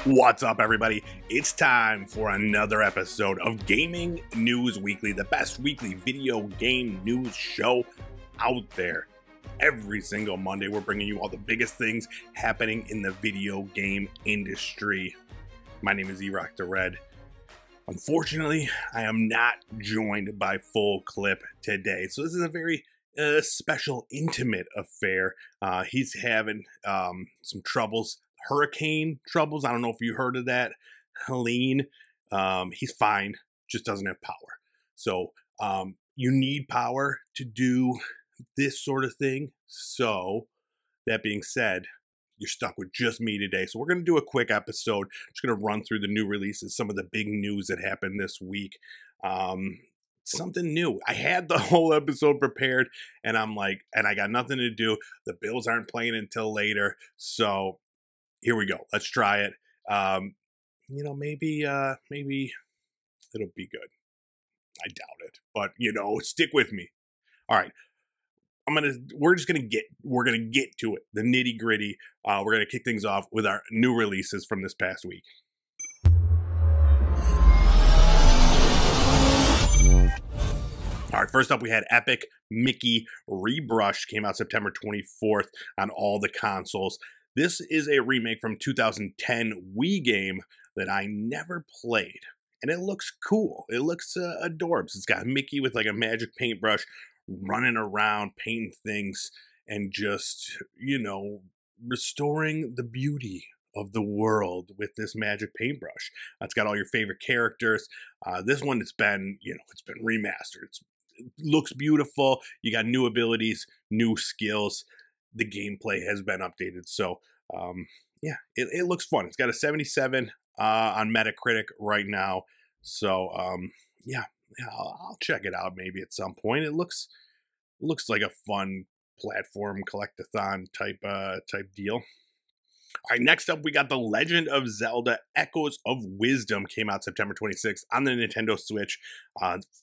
What's up, everybody? It's time for another episode of Gaming News Weekly, the best weekly video game news show out there. Every single Monday, we're bringing you all the biggest things happening in the video game industry. My name is Erock the Red. Unfortunately, I am not joined by Fullclip today, so this is a very special, intimate affair. He's having some troubles. Hurricane troubles. I don't know if you heard of that, Helene. He's fine, just doesn't have power. So you need power to do this sort of thing. So that being said, you're stuck with just me today. So we're going to do a quick episode. Just going to run through the new releases, some of the big news that happened this week. Something new. I had the whole episode prepared, and I'm like, and I got nothing to do. The Bills aren't playing until later, so here we go. Let's try it. Maybe it'll be good. I doubt it, but stick with me. All right. We're gonna get to it. The nitty gritty. We're gonna kick things off with our new releases from this past week. All right, first up, we had Epic Mickey Rebrush, came out September 24th on all the consoles. This is a remake from 2010 Wii game that I never played, and it looks cool. It looks adorbs. It's got Mickey with like a magic paintbrush running around, painting things, and just, restoring the beauty of the world with this magic paintbrush. It's got all your favorite characters. This one, it's been remastered. It looks beautiful. You got new abilities, new skills. The gameplay has been updated. So, it looks fun. It's got a 77 on Metacritic right now. So, I'll check it out maybe at some point. It looks like a fun platform collectathon type deal. All right, next up, we got The Legend of Zelda Echoes of Wisdom, came out September 26th on the Nintendo Switch.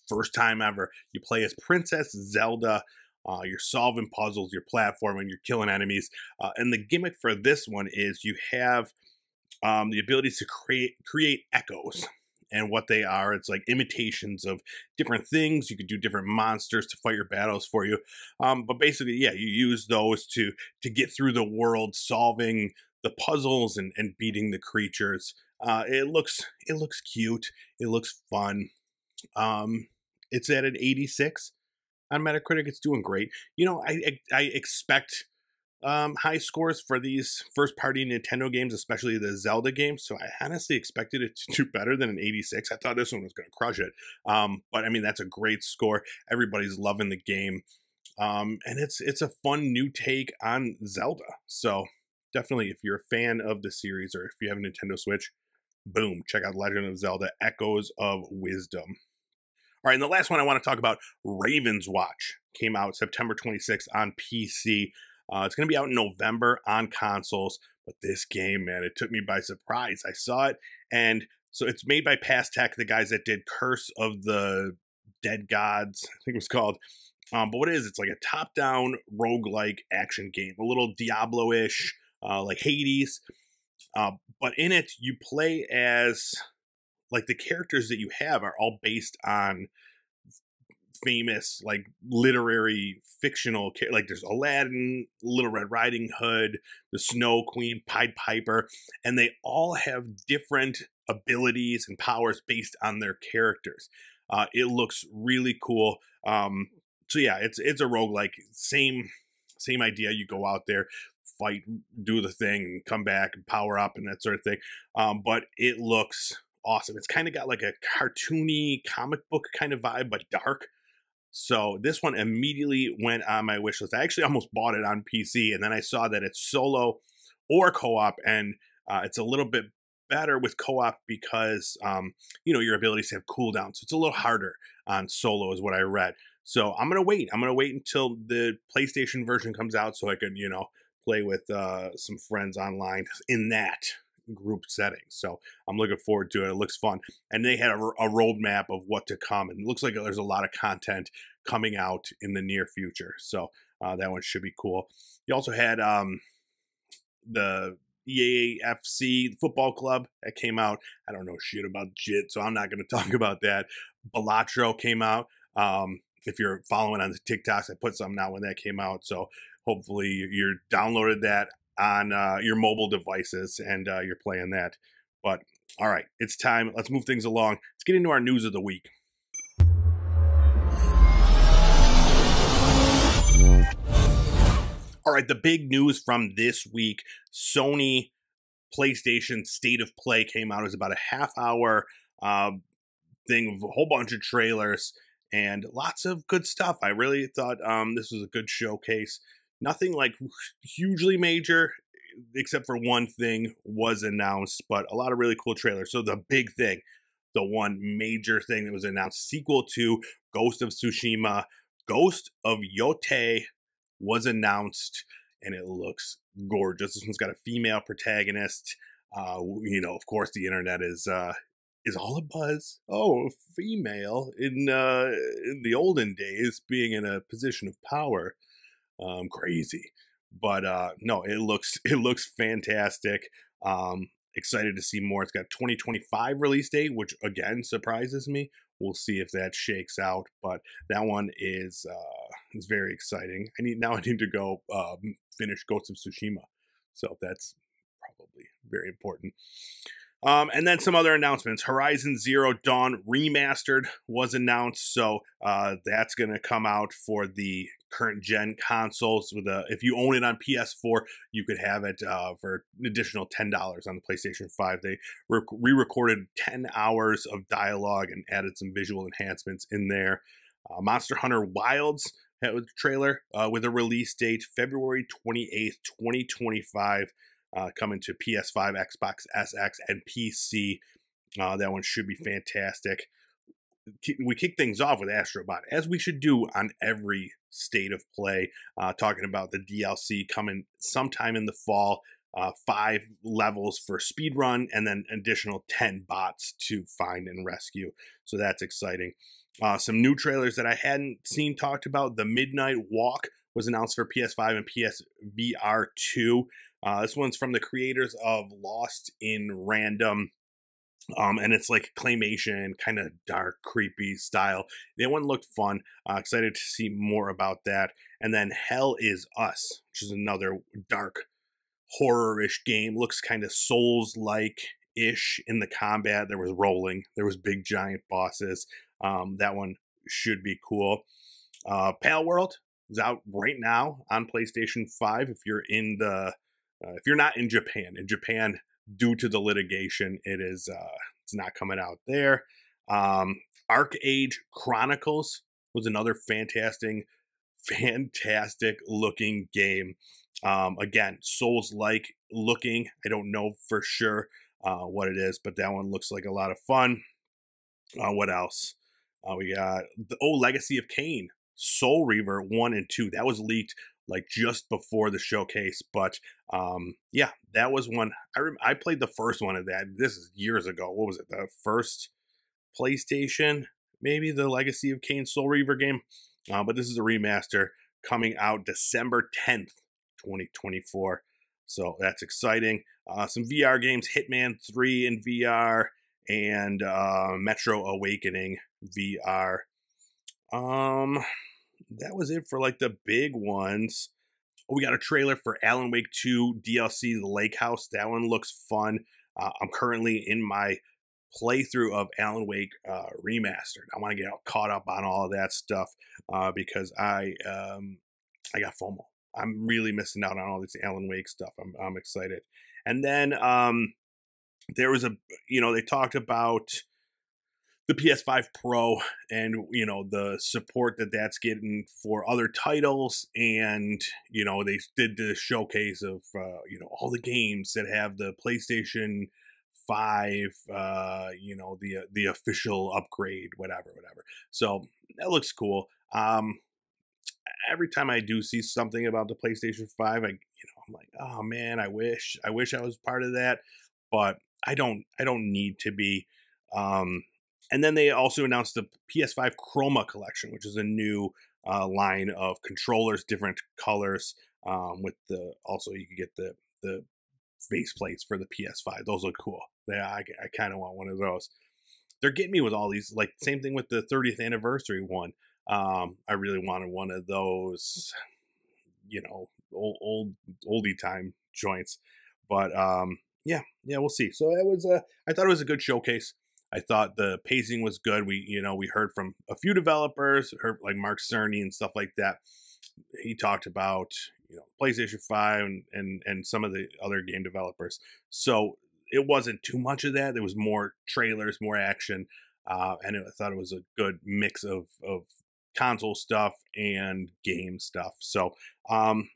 First time ever. You play as Princess Zelda. You're solving puzzles, you're platforming, you're killing enemies. And the gimmick for this one is you have the abilities to create echoes. And what they are, it's like imitations of different things. You could do different monsters to fight your battles for you. But basically, you use those to get through the world, solving the puzzles and beating the creatures. It looks cute. It looks fun. It's at an 86 on Metacritic. It's doing great. I expect high scores for these first-party Nintendo games, especially the Zelda games. So I honestly expected it to do better than an 86. I thought this one was going to crush it. But I mean, that's a great score. Everybody's loving the game. And it's a fun new take on Zelda. So definitely, if you're a fan of the series or if you have a Nintendo Switch, boom, check out Legend of Zelda Echoes of Wisdom. All right, and the last one I want to talk about, Raven's Watch, came out September 26th on PC. It's going to be out in November on consoles, but this game, man, it took me by surprise. I saw it, and so it's made by Pastech, the guys that did Curse of the Dead Gods, I think it was called. But what it is, it's like a top-down roguelike action game, a little Diablo-ish, like Hades. But in it, you play as, like, the characters that you have are all based on famous, like, literary fictional, like there's Aladdin, Little Red Riding Hood, the Snow Queen, Pied Piper, and they all have different abilities and powers based on their characters. It looks really cool. So yeah, it's a roguelike, same idea. You go out there, fight, do the thing, and come back and power up and that sort of thing. But it looks awesome. It's kind of got like a cartoony comic book kind of vibe, but dark. So this one immediately went on my wish list. I actually almost bought it on PC, and then I saw that it's solo or co-op, and it's a little bit better with co-op because, your abilities have cooldowns. So it's a little harder on solo is what I read. So I'm going to wait. I'm going to wait until the PlayStation version comes out so I can, play with some friends online in that group setting. So I'm looking forward to it. It looks fun. And they had a roadmap of what to come. And it looks like there's a lot of content coming out in the near future. So that one should be cool. You also had the EAFC football club that came out. I don't know shit about shit, so I'm not going to talk about that. Balatro came out. If you're following on the TikToks, I put something out when that came out. So hopefully you're downloaded that on your mobile devices and you're playing that. But all right, it's time. Let's move things along. Let's get into our news of the week. All right, the big news from this week, Sony PlayStation State of Play came out. It was about a half-hour thing with a whole bunch of trailers and lots of good stuff. I really thought this was a good showcase. Nothing like hugely major, except for one thing was announced, but a lot of really cool trailers. So the big thing, the one major thing that was announced, sequel to Ghost of Tsushima, Ghost of Yotei, was announced, and it looks gorgeous. This one's got a female protagonist. Of course, the internet is all a buzz. Oh, female in the olden days, being in a position of power, crazy. But no, it looks fantastic. Excited to see more. It's got 2025 release date, which again surprises me. We'll see if that shakes out, but that one is very exciting. I need to go finish Ghost of Tsushima, so that's probably very important. And then some other announcements. Horizon Zero Dawn Remastered was announced, so that's going to come out for the current gen consoles. If you own it on PS4, you could have it for an additional $10 on the PlayStation 5. They re-recorded 10 hours of dialogue and added some visual enhancements in there. Monster Hunter Wilds had a trailer with a release date February 28th, 2025. Coming to PS5, Xbox SX, and PC. That one should be fantastic. We kick things off with Astrobot, as we should do on every State of Play, talking about the DLC coming sometime in the fall. 5 levels for speedrun, and then additional 10 bots to find and rescue. So that's exciting. Some new trailers that I hadn't seen talked about. The Midnight Walk was announced for PS5 and PSVR 2. This one's from the creators of Lost in Random, and it's like claymation, kind of dark, creepy style. That one looked fun. Excited to see more about that. And then Hell Is Us, which is another dark, horror-ish game. Looks kind of Souls-like-ish in the combat. There was rolling. There was big, giant bosses. That one should be cool. Pale World is out right now on PlayStation 5. If you're in if you're not in Japan, due to the litigation, it's not coming out there. Arcade Chronicles was another fantastic looking game. Again, Souls-like looking. I don't know for sure what it is, but that one looks like a lot of fun. What else? We got Legacy of Kain, Soul Reaver 1 and 2. That was leaked like just before the showcase, but yeah, that was one. I played the first one of that. This is years ago. What was it? The first PlayStation, maybe, the Legacy of Kain Soul Reaver game. But this is a remaster coming out December 10th, 2024. So that's exciting. Some VR games, Hitman 3 in VR and Metro Awakening VR. That was it for like the big ones. We got a trailer for Alan Wake 2 DLC, The Lake House. That one looks fun. I'm currently in my playthrough of Alan Wake Remastered. I want to get caught up on all of that stuff because I got FOMO. I'm really missing out on all this Alan Wake stuff. I'm excited. And then there was they talked about the PS5 Pro and, the support that's getting for other titles. And, they did the showcase of, all the games that have the PlayStation 5, the official upgrade, whatever. So that looks cool. Every time I do see something about the PlayStation 5, I'm like, oh man, I wish I was part of that, but I don't need to be. And then they also announced the PS5 Chroma Collection, which is a new line of controllers, different colors. Also you can get the face plates for the PS5. Those look cool. I kind of want one of those. They're getting me with all these, like same thing with the 30th anniversary one. I really wanted one of those, oldie time joints. But yeah, we'll see. So it was I thought it was a good showcase. I thought the pacing was good. We heard from a few developers, heard like Mark Cerny and stuff like that. He talked about PlayStation 5 and some of the other game developers. So it wasn't too much of that. There was more trailers, more action, and I thought it was a good mix of console stuff and game stuff. So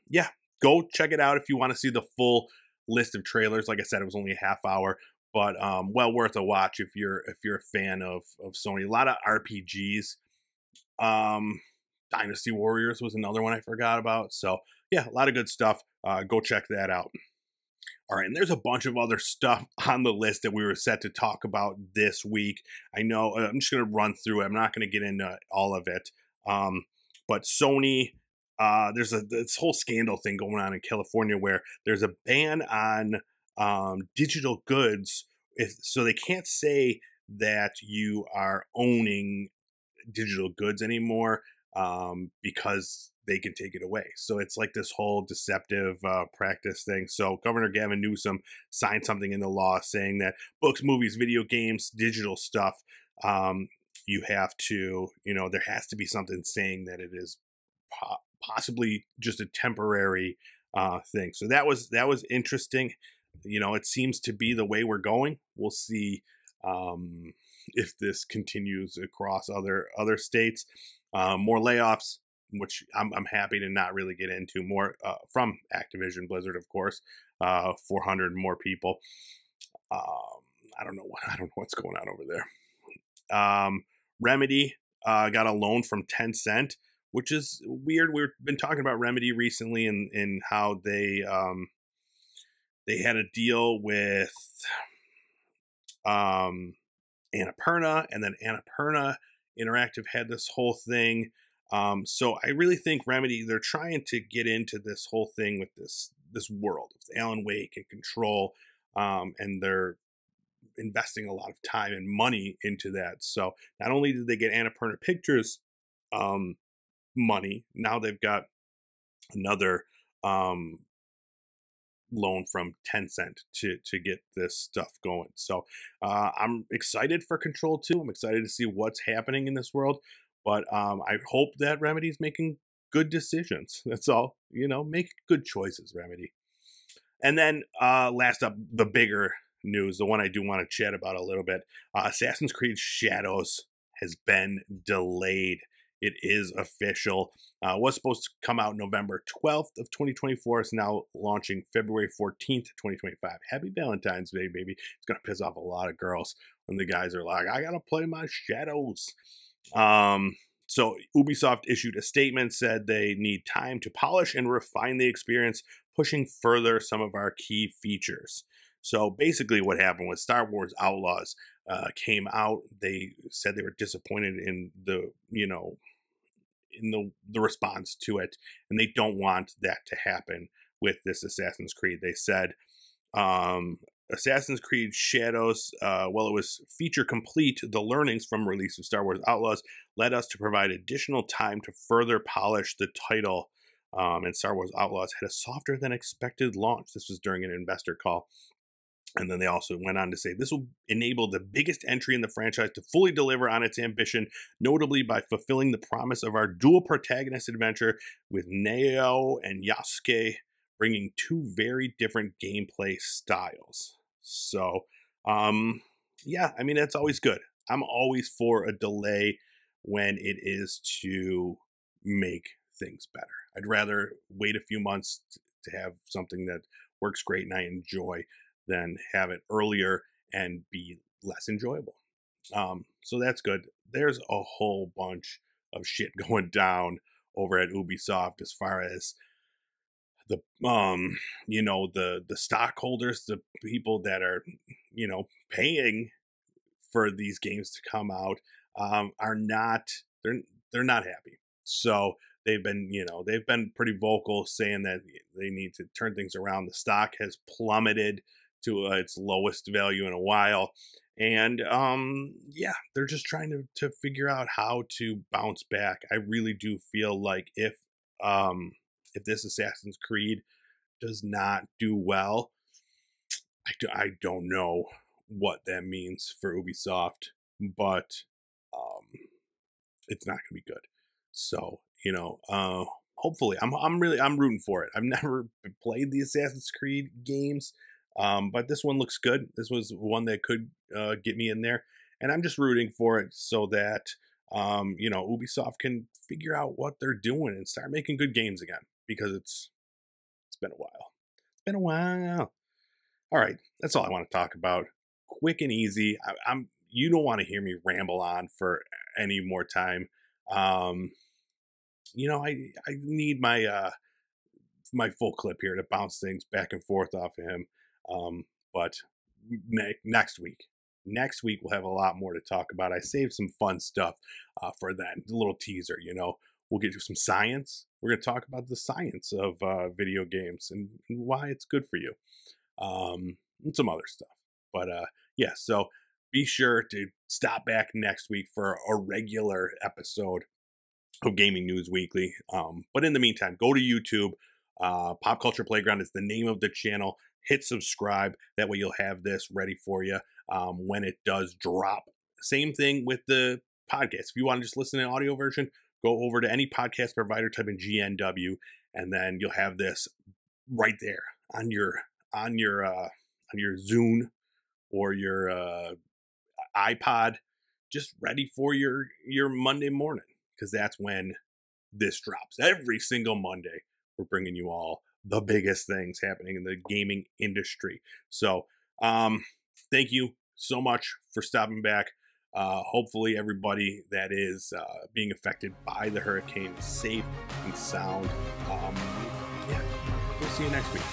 yeah, go check it out if you want to see the full list of trailers. Like I said, it was only a half hour, but well worth a watch if you're a fan of Sony. A lot of RPGs. Dynasty Warriors was another one I forgot about. So yeah, a lot of good stuff. Go check that out. All right, and there's a bunch of other stuff on the list that we were set to talk about this week. I know I'm just going to run through it. I'm not going to get into all of it. But Sony, there's this whole scandal thing going on in California where there's a ban on digital goods. So they can't say that you are owning digital goods anymore because they can take it away. So it's like this whole deceptive practice thing. So Governor Gavin Newsom signed something in the law saying that books, movies, video games, digital stuff, you have to, there has to be something saying that it is possibly just a temporary thing. So that was interesting. It seems to be the way we're going. We'll see if this continues across other states. More layoffs, which I'm happy to not really get into. More from Activision Blizzard, of course. 400 more people. I don't know what's going on over there. Remedy got a loan from Tencent, which is weird. We've been talking about Remedy recently and how they had a deal with Annapurna, and then Annapurna Interactive had this whole thing. So I really think Remedy, they're trying to get into this whole thing with this world of Alan Wake and Control, and they're investing a lot of time and money into that. So not only did they get Annapurna Pictures money, now they've got another loan from Tencent to get this stuff going. So I'm excited for Control 2. I'm excited to see what's happening in this world. But I hope that Remedy's making good decisions. That's all. Make good choices, Remedy. And then last up, the bigger news, the one I do want to chat about a little bit. Assassin's Creed Shadows has been delayed. It is official. Was supposed to come out November 12th of 2024. It's now launching February 14th, 2025. Happy Valentine's Day, baby. It's going to piss off a lot of girls when the guys are like, I got to play my Shadows. So Ubisoft issued a statement, said they need time to polish and refine the experience, pushing further some of our key features. So basically what happened was Star Wars Outlaws came out. They said they were disappointed in the response to it, and they don't want that to happen with this Assassin's Creed. They said Assassin's Creed Shadows, while it was feature complete, the learnings from release of Star Wars Outlaws led us to provide additional time to further polish the title, and Star Wars Outlaws had a softer than expected launch. This was during an investor call. And then they also went on to say this will enable the biggest entry in the franchise to fully deliver on its ambition, notably by fulfilling the promise of our dual protagonist adventure with Neo and Yasuke, bringing two very different gameplay styles. So, yeah, I mean, that's always good. I'm always for a delay when it is to make things better. I'd rather wait a few months to have something that works great and I enjoy than have it earlier and be less enjoyable. So that's good. There's a whole bunch of shit going down over at Ubisoft as far as the the stockholders, the people that are paying for these games to come out are not they're not happy. So they've been, they've been pretty vocal saying that they need to turn things around. The stock has plummeted to its lowest value in a while. And yeah, they're just trying to figure out how to bounce back. I really do feel like if this Assassin's Creed does not do well, I don't know what that means for Ubisoft, but it's not going to be good. So, hopefully I'm rooting for it. I've never played the Assassin's Creed games, but this one looks good. This was one that could get me in there, and I'm just rooting for it so that Ubisoft can figure out what they're doing and start making good games again, because it's been a while. It's been a while. All right, that's all I want to talk about. Quick and easy. You don't want to hear me ramble on for any more time. I need my Fullclip here to bounce things back and forth off of him. But next week we'll have a lot more to talk about. I saved some fun stuff for that. A little teaser, we'll get you some science. We're going to talk about the science of video games and why it's good for you. And some other stuff. But yeah, so be sure to stop back next week for a regular episode of Gaming News Weekly. But in the meantime, go to YouTube. Pop Culture Playground is the name of the channel. Hit subscribe. That way you'll have this ready for you when it does drop. Same thing with the podcast. If you want to just listen to an audio version, go over to any podcast provider, type in GNW, and then you'll have this right there on your Zune or your iPod, just ready for your Monday morning, because that's when this drops. Every single Monday, we're bringing you all the biggest things happening in the gaming industry. So thank you so much for stopping back. Hopefully everybody that is being affected by the hurricane is safe and sound. Yeah, we'll see you next week.